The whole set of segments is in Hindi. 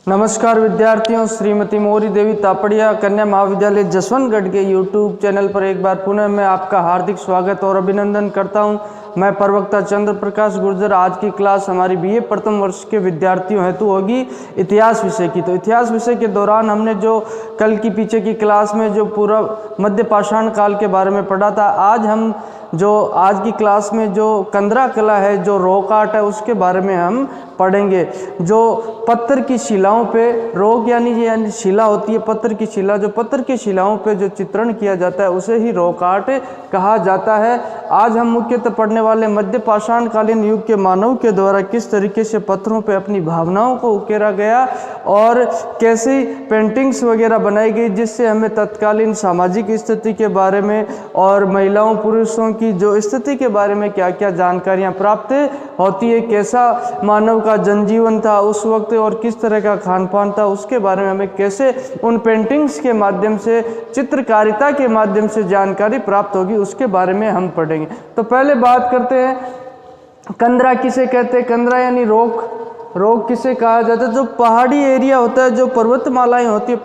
नमस्कार विद्यार्थियों, श्रीमती मोरी देवी तापड़िया कन्या महाविद्यालय जसवंतगढ़ के YouTube चैनल पर एक बार पुनः मैं आपका हार्दिक स्वागत और अभिनंदन करता हूं। मैं प्रवक्ता चंद्र प्रकाश गुर्जर। आज की क्लास हमारी बीए प्रथम वर्ष के विद्यार्थियों हेतु होगी इतिहास विषय की। तो इतिहास विषय के दौरान हमने जो कल की पीछे की क्लास में जो पूरा मध्य पाषाण काल के बारे में पढ़ा था, आज की क्लास में जो कंदरा कला है, जो रॉक आर्ट है, उसके बारे में हम पढ़ेंगे। जो पत्थर की शिलाओं पे रॉक यानी शिला होती है, पत्थर की शिला, जो पत्थर की शिलाओं पे जो चित्रण किया जाता है उसे ही रॉक आर्ट कहा जाता है। आज हम मुख्यतः पढ़ने वाले मध्य पाषाण कालीन युग के मानव के द्वारा किस तरीके से पत्थरों पे अपनी भावनाओं को उकेरा गया और कैसी पेंटिंग्स वगैरह बनाई गई, जिससे हमें तत्कालीन सामाजिक स्थिति के बारे में और महिलाओं पुरुषों की जो स्थिति के बारे में क्या क्या जानकारियाँ प्राप्त होती है, कैसा मानव का जनजीवन था उस वक्त और किस तरह का खान पान था, उसके बारे में हमें कैसे उन पेंटिंग्स के माध्यम से, चित्रकारिता के माध्यम से जानकारी प्राप्त होगी, उसके बारे में हम पढ़ेंगे। तो पहले बात करते हैं कंदरा किसे कहते हैं। कंदरा यानी रॉक किसे कहा जाता है? जो पहाड़ी एरिया होता है, जो पर्वतमालाएं होती है,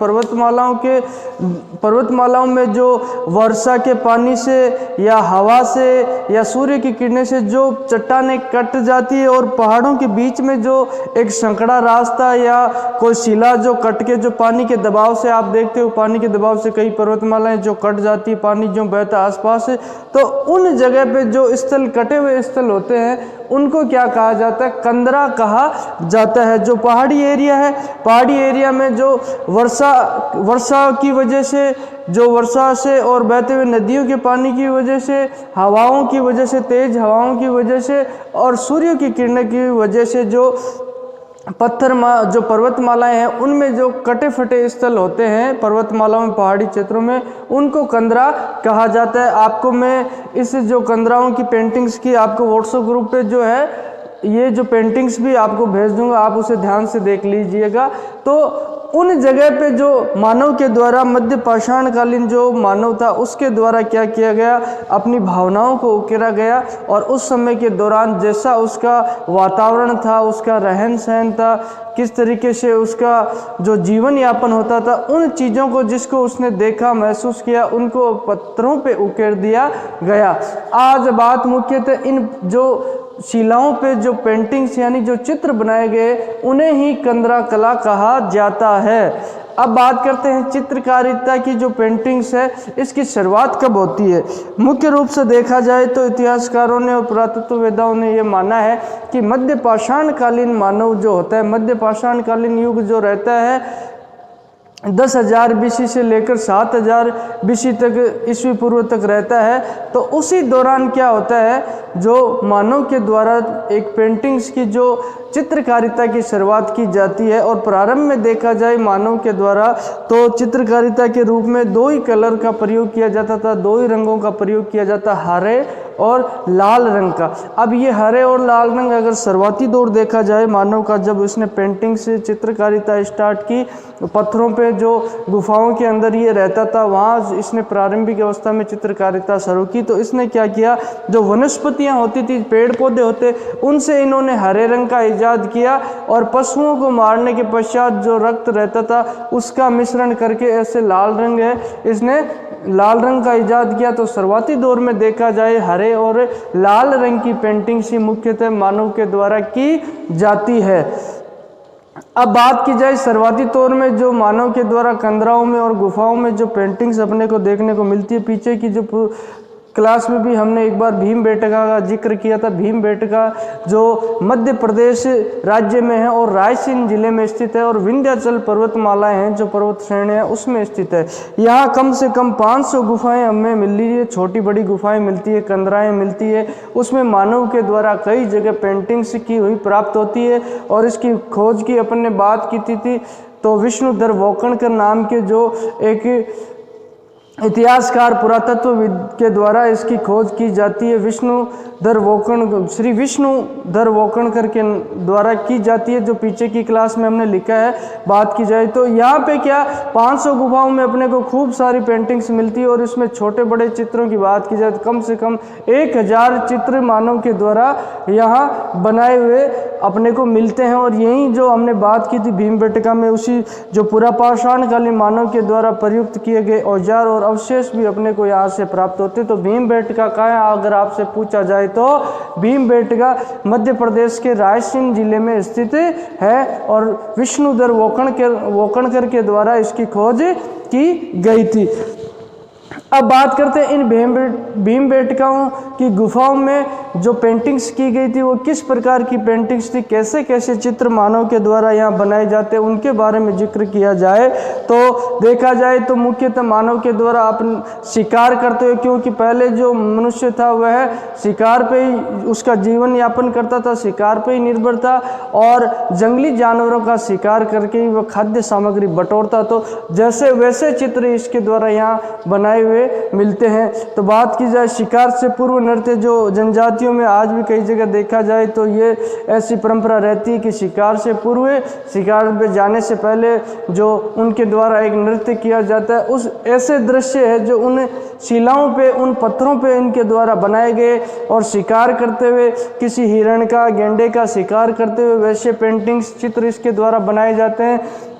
पर्वतमालाओं में जो वर्षा के पानी से या हवा से या सूर्य की किरणें से जो चट्टानें कट जाती है और पहाड़ों के बीच में जो एक संकड़ा रास्ता या कोई शिला जो कट के, जो पानी के दबाव से, आप देखते हो पानी के दबाव से कई पर्वतमालाएं जो कट जाती है, पानी जो बहता आसपास है, तो उन जगह पे जो स्थल, कटे हुए स्थल होते हैं, उनको क्या कहा जाता है? कंदरा कहा जाता है। जो पहाड़ी एरिया है, पहाड़ी एरिया में जो वर्षा की वजह से, जो वर्षा से और बहते हुए नदियों के पानी की वजह से, हवाओं की वजह से, तेज हवाओं की वजह से और सूर्य की किरणें की वजह से जो जो पर्वतमालाएं हैं, उनमें जो कटे फटे स्थल होते हैं पर्वतमालाओं में, पहाड़ी क्षेत्रों में, उनको कंदरा कहा जाता है। आपको मैं इस जो कंदराओं की पेंटिंग्स की आपको व्हाट्सएप ग्रुप पे जो है ये जो पेंटिंग्स भी आपको भेज दूंगा, आप उसे ध्यान से देख लीजिएगा। तो उन जगह पे जो मानव के द्वारा, मध्य पाषाण कालीन जो मानव था उसके द्वारा क्या किया गया, अपनी भावनाओं को उकेरा गया और उस समय के दौरान जैसा उसका वातावरण था, उसका रहन सहन था, किस तरीके से उसका जो जीवन यापन होता था, उन चीज़ों को जिसको उसने देखा, महसूस किया, उनको पत्थरों पे उकेर दिया गया। आज बात मुख्यतः इन जो शिलाओं पे जो पेंटिंग्स यानी जो चित्र बनाए गए, उन्हें ही कंदरा कला कहा जाता है। अब बात करते हैं चित्रकारिता की। जो पेंटिंग्स है, इसकी शुरुआत कब होती है? मुख्य रूप से देखा जाए तो इतिहासकारों ने और पुरातत्ववेदाओं ने यह माना है कि मध्य पाषाण कालीन मानव जो होता है, मध्य पाषाण कालीन युग जो रहता है 10,000 BC से लेकर 7,000 BC तक, ईस्वी पूर्व तक रहता है। तो उसी दौरान क्या होता है, जो मानव के द्वारा एक पेंटिंग्स की जो चित्रकारिता की शुरुआत की जाती है। और प्रारंभ में देखा जाए मानव के द्वारा तो चित्रकारिता के रूप में दो ही कलर का प्रयोग किया जाता था, दो ही रंगों का प्रयोग किया जाता, हरे और लाल रंग का। अब ये हरे और लाल रंग अगर शुरुआती दौर देखा जाए मानव का, जब उसने पेंटिंग से चित्रकारिता स्टार्ट की, पत्थरों पे जो गुफाओं के अंदर ये रहता था, वहाँ इसने प्रारंभिक अवस्था में चित्रकारिता शुरू की। तो इसने क्या किया, जो वनस्पतियाँ होती थी, पेड़ पौधे होते, उनसे इन्होंने हरे रंग का इजाद किया और पशुओं को मारने के पश्चात जो रक्त रहता था उसका मिश्रण करके ऐसे लाल रंग है, इसने लाल रंग का इजाद किया। तो शुरुआती दौर में देखा जाए हरे और लाल रंग की पेंटिंग ही मुख्यतः मानव के द्वारा की जाती है। अब बात की जाए शुरुआती तौर में जो मानव के द्वारा कंदराओं में और गुफाओं में जो पेंटिंग्स अपने को देखने को मिलती है, पीछे की जो क्लास में भी हमने एक बार भीमबेटका का जिक्र किया था। भीमबेटका जो मध्य प्रदेश राज्य में है और रायसेन जिले में स्थित है और विंध्याचल पर्वतमालाएं हैं, जो पर्वत श्रेणी है, उसमें स्थित है। यहाँ कम से कम 500 गुफाएं हमें मिल रही है, छोटी बड़ी गुफाएं मिलती है, कंदराएं मिलती है। उसमें मानव के द्वारा कई जगह पेंटिंग्स की हुई प्राप्त होती है। और इसकी खोज की अपन ने बात की थी तो विष्णुधर वोकणकर नाम के जो एक इतिहासकार पुरातत्वविद के द्वारा इसकी खोज की जाती है। श्री विष्णुधर वोकणकर के द्वारा की जाती है, जो पीछे की क्लास में हमने लिखा है। बात की जाए तो यहाँ पे क्या 500 गुफाओं में अपने को खूब सारी पेंटिंग्स मिलती है, और इसमें छोटे बड़े चित्रों की बात की जाए तो कम से कम 1000 चित्र मानव के द्वारा यहाँ बनाए हुए अपने को मिलते हैं। और यही जो हमने बात की थी भीमबेटका में, उसी जो पुरापाषाण कालीन मानव के द्वारा प्रयुक्त किए गए औजार और अवशेष भी अपने को यहाँ से प्राप्त होते। तो भीमबेटका कहाँ है अगर आपसे पूछा जाए तो भीमबेटका मध्य प्रदेश के रायसेन जिले में स्थित है, और विष्णुधर वोकणकर के द्वारा इसकी खोज की गई थी। अब बात करते हैं इन भीमबेटकाओं की गुफाओं में जो पेंटिंग्स की गई थी वो किस प्रकार की पेंटिंग्स थी, कैसे कैसे चित्र मानव के द्वारा यहाँ बनाए जाते हैं, उनके बारे में जिक्र किया जाए तो देखा जाए तो मुख्यतः मानव के द्वारा अपन शिकार करते हुए, क्योंकि पहले जो मनुष्य था वह शिकार पे ही उसका जीवन यापन करता था, शिकार पे ही निर्भर था, और जंगली जानवरों का शिकार करके ही वह खाद्य सामग्री बटोरता। तो जैसे वैसे चित्र इसके द्वारा यहाँ बनाए हुए मिलते हैं। तो बात की जाए शिकार से पूर्व नृत्य, जो जनजातियों में आज भी कई जगह देखा जाए तो ये ऐसी परंपरा रहती है कि शिकार से पूर्व, शिकार पे जाने से पहले जो उनके द्वारा एक नृत्य किया जाता है, उस ऐसे दृश्य है जो उन शिलाओं पे, उन पत्थरों पे इनके द्वारा बनाए गए, और शिकार करते हुए किसी हिरण का, गेंडे का शिकार करते हुए वैसे पेंटिंग्स चित्र इसके द्वारा बनाए जाते हैं।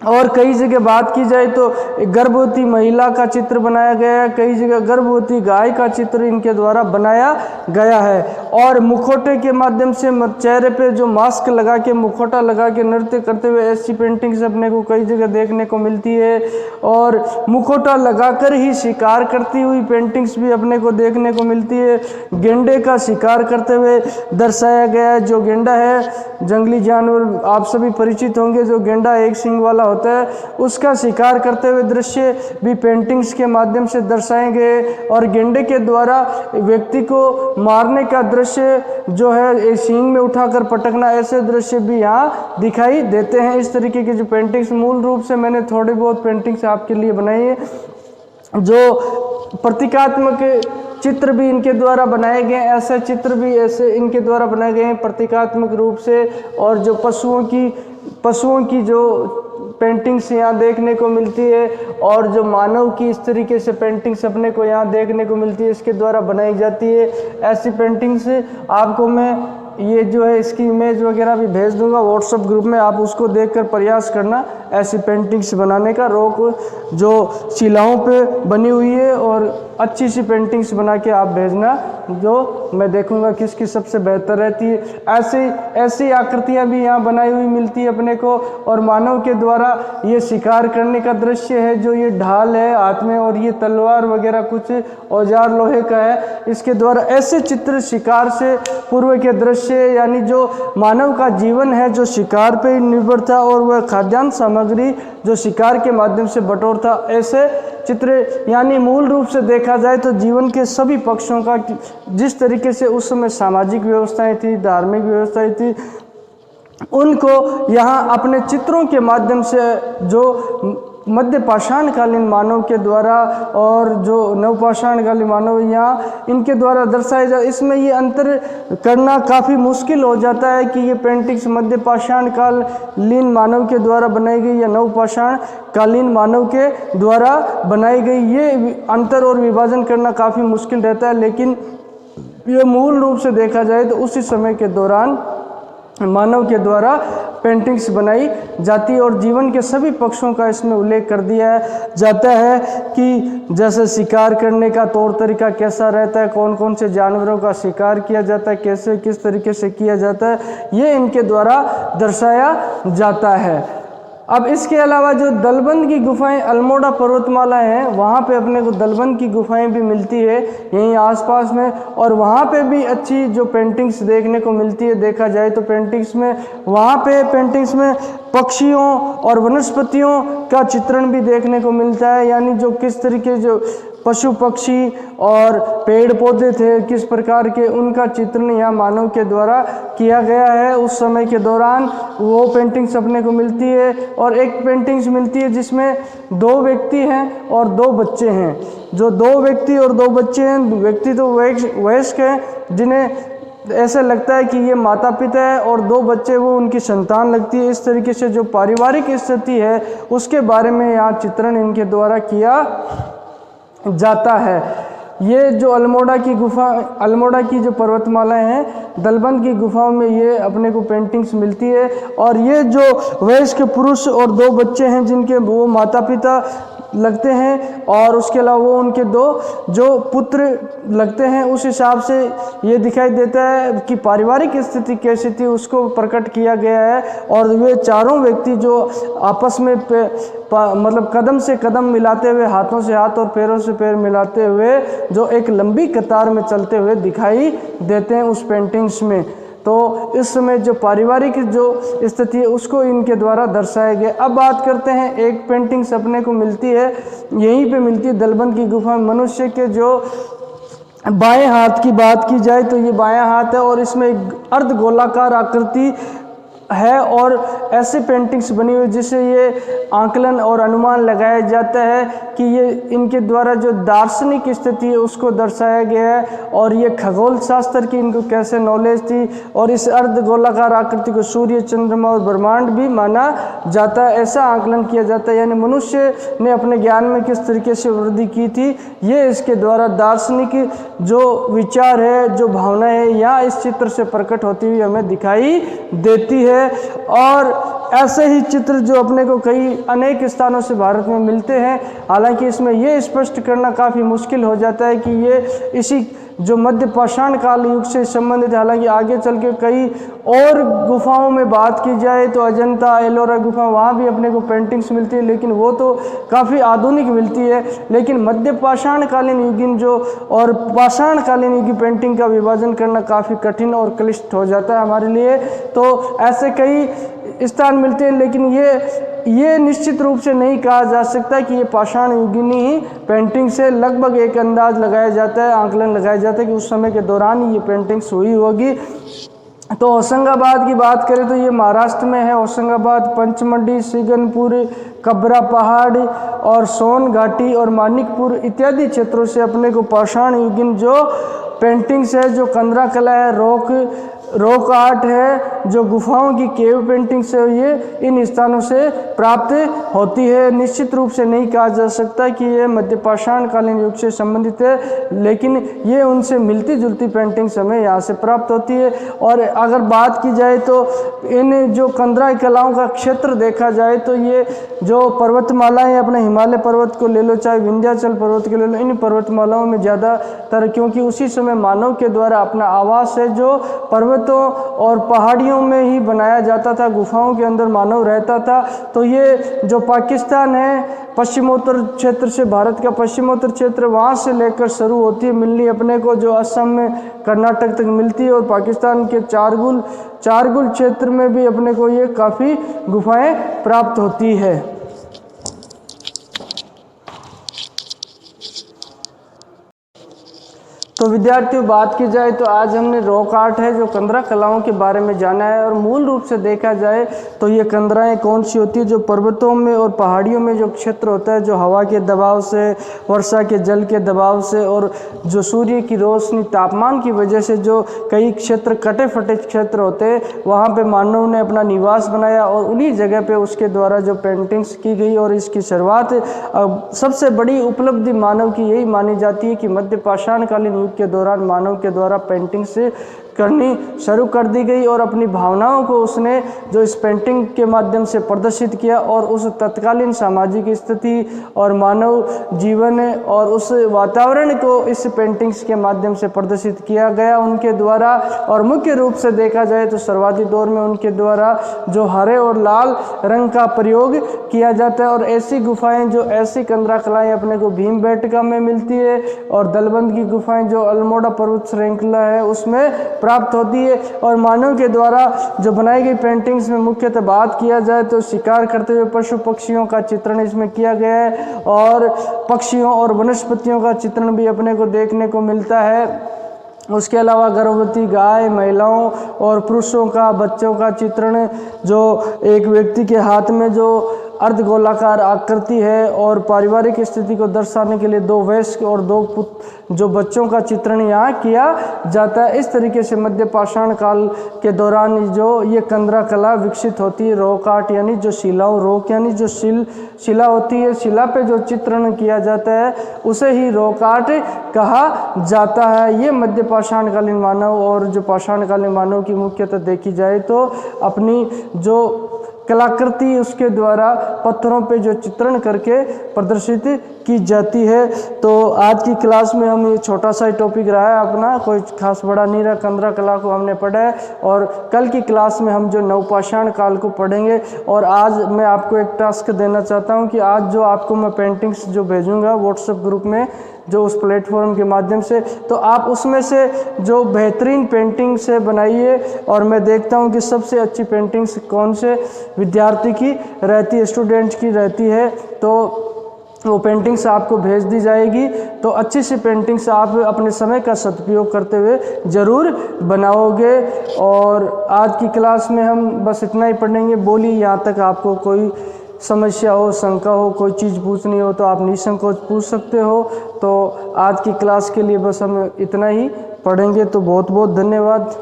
और कई जगह बात की जाए तो गर्भवती महिला का चित्र बनाया गया है, कई जगह गर्भवती गाय का चित्र इनके द्वारा बनाया गया है। और मुखौटे के माध्यम से चेहरे पे जो मास्क लगा के, मुखौटा लगा के नृत्य करते हुए ऐसी पेंटिंग्स अपने को कई जगह देखने को मिलती है। और मुखौटा लगाकर ही शिकार करती हुई पेंटिंग्स भी अपने को देखने को मिलती है। गेंडे का शिकार करते हुए दर्शाया गया है। जो गेंडा है जंगली जानवर, आप सभी परिचित होंगे, जो गेंडा एक सींग वाला होता है, उसका शिकार करते हुए दृश्य भी पेंटिंग्स के माध्यम से दर्शाए गए। और गेंडे के द्वारा व्यक्ति को मारने का दृश्य जो है एक सींग में उठाकर पटकना, ऐसे दृश्य भी यहाँ दिखाई देते हैं। इस तरीके की जो पेंटिंग्स, मूल रूप से मैंने थोड़ी बहुत पेंटिंग्स आपके लिए बनाई है। जो प्रतीकात्मक चित्र भी इनके द्वारा बनाए गए, ऐसे चित्र भी ऐसे इनके द्वारा बनाए गए हैं प्रतीकात्मक रूप से। और जो पशुओं की जो पेंटिंग्स यहाँ देखने को मिलती है, और जो मानव की इस तरीके से पेंटिंग्स अपने को यहाँ देखने को मिलती है, इसके द्वारा बनाई जाती है। ऐसी पेंटिंग्स आपको मैं ये जो है इसकी इमेज वगैरह भी भेज दूंगा व्हाट्सएप ग्रुप में, आप उसको देखकर प्रयास करना ऐसी पेंटिंग्स बनाने का। रोक जो शिलाओं पे बनी हुई है, और अच्छी सी पेंटिंग्स बना के आप भेजना, जो मैं देखूंगा किसकी सबसे बेहतर रहती है। ऐसी आकृतियां भी यहाँ बनाई हुई मिलती है अपने को। और मानव के द्वारा ये शिकार करने का दृश्य है, जो ये ढाल है हाथ में, और ये तलवार वगैरह कुछ औजार लोहे का है, इसके द्वारा ऐसे चित्र शिकार से पूर्व के दृश्य, यानी जो मानव का जीवन है जो शिकार पे निर्भर था, और वह खाद्यान्न सामग्री जो शिकार के माध्यम से बटोरता, ऐसे चित्र यानी मूल रूप से देखा जाए तो जीवन के सभी पक्षों का, जिस तरीके से उस समय सामाजिक व्यवस्थाएं थी, धार्मिक व्यवस्थाएं थी, उनको यहाँ अपने चित्रों के माध्यम से जो मध्य पाषाण कालीन मानव के द्वारा और जो नवपाषाण कालीन मानव यहाँ इनके द्वारा दर्शाया जाए। इसमें ये अंतर करना काफ़ी मुश्किल हो जाता है कि ये पेंटिंग्स मध्य पाषाण कालीन मानव के द्वारा बनाई गई या नवपाषाण कालीन मानव के द्वारा बनाई गई, ये अंतर और विभाजन करना काफ़ी मुश्किल रहता है। लेकिन ये मूल रूप से देखा जाए तो उसी समय के दौरान मानव के द्वारा पेंटिंग्स बनाई जाती है, और जीवन के सभी पक्षों का इसमें उल्लेख कर दिया जाता है कि जैसे शिकार करने का तौर तरीका कैसा रहता है, कौन कौन से जानवरों का शिकार किया जाता है, कैसे किस तरीके से किया जाता है, ये इनके द्वारा दर्शाया जाता है। अब इसके अलावा जो दलबंद की गुफाएं अल्मोड़ा पर्वतमाला हैं, वहाँ पे अपने को दलबंद की गुफाएं भी मिलती है यहीं आसपास में, और वहाँ पे भी अच्छी जो पेंटिंग्स देखने को मिलती है। देखा जाए तो पेंटिंग्स में वहाँ पे पेंटिंग्स में पक्षियों और वनस्पतियों का चित्रण भी देखने को मिलता है, यानी जो किस तरीके जो पशु पक्षी और पेड़ पौधे थे किस प्रकार के, उनका चित्रण यहाँ मानव के द्वारा किया गया है। उस समय के दौरान वो पेंटिंग्स अपने को मिलती है। और एक पेंटिंग्स मिलती है जिसमें 2 व्यक्ति हैं और 2 बच्चे हैं। जो 2 व्यक्ति और 2 बच्चे हैं, व्यक्ति तो वयस्क हैं जिन्हें ऐसा लगता है कि ये माता पिता है, और 2 बच्चे वो उनकी संतान लगती है। इस तरीके से जो पारिवारिक स्थिति है उसके बारे में यहाँ चित्रण इनके द्वारा किया जाता है। ये जो अल्मोड़ा की जो पर्वतमालाएं हैं, दलबंद की गुफाओं में ये अपने को पेंटिंग्स मिलती है। और ये जो वयस्क पुरुष और 2 बच्चे हैं जिनके वो माता पिता लगते हैं, और उसके अलावा वो उनके 2 जो पुत्र लगते हैं, उस हिसाब से ये दिखाई देता है कि पारिवारिक स्थिति कैसी थी उसको प्रकट किया गया है। और वे चारों व्यक्ति जो आपस में मतलब कदम से कदम मिलाते हुए, हाथों से हाथ और पैरों से पैर मिलाते हुए जो एक लंबी कतार में चलते हुए दिखाई देते हैं उस पेंटिंग्स में। तो इस समय जो पारिवारिक जो स्थिति है उसको इनके द्वारा दर्शाया गया। अब बात करते हैं, एक पेंटिंग्स अपने को मिलती है, यहीं पे मिलती है दलबंद की गुफा में। मनुष्य के जो बाएं हाथ की बात की जाए तो ये बायां हाथ है, और इसमें अर्ध गोलाकार आकृति है, और ऐसे पेंटिंग्स बनी हुई जिससे ये आकलन और अनुमान लगाया जाता है कि ये इनके द्वारा जो दार्शनिक स्थिति है उसको दर्शाया गया है, और ये खगोल शास्त्र की इनको कैसे नॉलेज थी। और इस अर्ध गोलाकार आकृति को सूर्य, चंद्रमा और ब्रह्मांड भी माना जाता है, ऐसा आकलन किया जाता है। यानी मनुष्य ने अपने ज्ञान में किस तरीके से वृद्धि की थी, ये इसके द्वारा दार्शनिक जो विचार है, जो भावना है, यहाँ इस चित्र से प्रकट होती हुई हमें दिखाई देती है। और ऐसे ही चित्र जो अपने को अनेक स्थानों से भारत में मिलते हैं। हालांकि इसमें ये स्पष्ट करना काफ़ी मुश्किल हो जाता है कि ये इसी जो मध्य पाषाण काल युग से संबंधित है। हालांकि आगे चल के कई और गुफाओं में बात की जाए तो अजंता, एलोरा गुफा, वहाँ भी अपने को पेंटिंग्स मिलती है, लेकिन वो तो काफ़ी आधुनिक मिलती है। लेकिन मध्य पाषाण कालीन युगीन जो और पाषाण कालीन युग की पेंटिंग का विभाजन करना काफ़ी कठिन और क्लिष्ट हो जाता है हमारे लिए। तो ऐसे कई स्थान मिलते हैं, लेकिन ये निश्चित रूप से नहीं कहा जा सकता कि ये पाषाण युगीनी ही पेंटिंग से। लगभग एक अंदाज लगाया जाता है, आंकलन लगाया जाता है कि उस समय के दौरान ही ये पेंटिंग्स हुई होगी। तो होशंगाबाद की बात करें तो ये महाराष्ट्र में है। होशंगाबाद, पंचमढ़ी, सिगनपुर, कबरा पहाड़ और सोन घाटी और मानिकपुर इत्यादि क्षेत्रों से अपने को पाषाण युगीन जो पेंटिंग्स है, जो कंदरा कला है, रॉक आर्ट है, जो गुफाओं की केव पेंटिंग्स है, ये इन स्थानों से प्राप्त होती है। निश्चित रूप से नहीं कहा जा सकता कि ये मध्य पाषाण कालीन युग से संबंधित है, लेकिन ये उनसे मिलती जुलती पेंटिंग्स हमें यहाँ से प्राप्त होती है। और अगर बात की जाए तो इन जो कंदरा कलाओं का क्षेत्र देखा जाए तो ये जो पर्वतमालाएं, अपने हिमालय पर्वत को ले लो, चाहे विंध्याचल पर्वत को ले लो, इन पर्वतमालाओं में ज़्यादातर, क्योंकि उसी समय मानव के द्वारा अपना आवास है जो पर्वतों और पहाड़ियों में ही बनाया जाता था, गुफाओं के अंदर मानव रहता था। तो ये जो पाकिस्तान है, पश्चिमोत्तर क्षेत्र से, भारत का पश्चिमोत्तर क्षेत्र, वहाँ से लेकर शुरू होती है मिलनी अपने को, जो असम में कर्नाटक तक मिलती है, और पाकिस्तान के चारगुल क्षेत्र में भी अपने को ये काफ़ी गुफाएं प्राप्त होती है। तो विद्यार्थियों, बात की जाए तो आज हमने रॉक आर्ट है जो कंदरा कलाओं के बारे में जाना है। और मूल रूप से देखा जाए तो ये कंदराएं कौन सी होती है, जो पर्वतों में और पहाड़ियों में जो क्षेत्र होता है, जो हवा के दबाव से, वर्षा के जल के दबाव से और जो सूर्य की रोशनी, तापमान की वजह से जो कई क्षेत्र कटे फटे क्षेत्र होते हैं, वहाँ पे मानव ने अपना निवास बनाया और उन्हीं जगह पे उसके द्वारा जो पेंटिंग्स की गई। और इसकी शुरुआत सबसे बड़ी उपलब्धि मानव की यही मानी जाती है कि मध्य पाषाण कालीन युग के दौरान मानव के द्वारा पेंटिंग से करनी शुरू कर दी गई, और अपनी भावनाओं को उसने जो इस पेंटिंग के माध्यम से प्रदर्शित किया, और उस तत्कालीन सामाजिक स्थिति और मानव जीवन और उस वातावरण को इस पेंटिंग्स के माध्यम से प्रदर्शित किया गया उनके द्वारा। और मुख्य रूप से देखा जाए तो शुरुआती दौर में उनके द्वारा जो हरे और लाल रंग का प्रयोग किया जाता है। और ऐसी गुफाएं, जो ऐसी कंदरा कलाएं अपने को भीमबेटका में मिलती है, और दलबंद की गुफाएं जो अल्मोड़ा पर्वत श्रृंखला है उसमें प्राप्त होती है। और मानव के द्वारा जो बनाई गई पेंटिंग्स में मुख्यतः बात किया जाए तो शिकार करते हुए पशु पक्षियों का चित्रण इसमें किया गया है और पक्षियों और वनस्पतियों का चित्रण भी अपने को देखने को मिलता है। उसके अलावा गर्भवती गाय, महिलाओं और पुरुषों का, बच्चों का चित्रण, जो एक व्यक्ति के हाथ में जो अर्धगोलाकार आकृति है और पारिवारिक स्थिति को दर्शाने के लिए 2 वयस्क और 2 जो बच्चों का चित्रण यहाँ किया जाता है। इस तरीके से मध्य पाषाण काल के दौरान जो ये कंदरा कला विकसित होती है। रॉक आर्ट यानी जो शिलाओं, रॉक यानी जो शिला होती है, शिला पे जो चित्रण किया जाता है उसे ही रॉक आर्ट कहा जाता है। ये मध्य पाषाणकालीन मानव और जो पाषाणकालीन मानव की मुख्यतः देखी जाए तो अपनी जो कलाकृति उसके द्वारा पत्थरों पे जो चित्रण करके प्रदर्शित की जाती है। तो आज की क्लास में हम ये छोटा सा ही टॉपिक रहा है अपना, कोई खास बड़ा नहीं रहा। कंदरा कला को हमने पढ़ा है और कल की क्लास में हम जो नवपाषाण काल को पढ़ेंगे। और आज मैं आपको एक टास्क देना चाहता हूँ कि आज जो आपको मैं पेंटिंग्स जो भेजूँगा व्हाट्सएप ग्रुप में, जो उस प्लेटफॉर्म के माध्यम से, तो आप उसमें से जो बेहतरीन पेंटिंग से बनाइए और मैं देखता हूं कि सबसे अच्छी पेंटिंग्स कौन से विद्यार्थी की रहती है, स्टूडेंट की रहती है, तो वो पेंटिंग्स आपको भेज दी जाएगी। तो अच्छी सी पेंटिंग्स आप अपने समय का सदुपयोग करते हुए ज़रूर बनाओगे। और आज की क्लास में हम बस इतना ही पढ़ेंगे। बोलिए यहाँ तक आपको कोई समस्या हो, शंका हो, कोई चीज़ पूछनी हो तो आप निसंकोच पूछ सकते हो। तो आज की क्लास के लिए बस हम इतना ही पढ़ेंगे। तो बहुत बहुत धन्यवाद।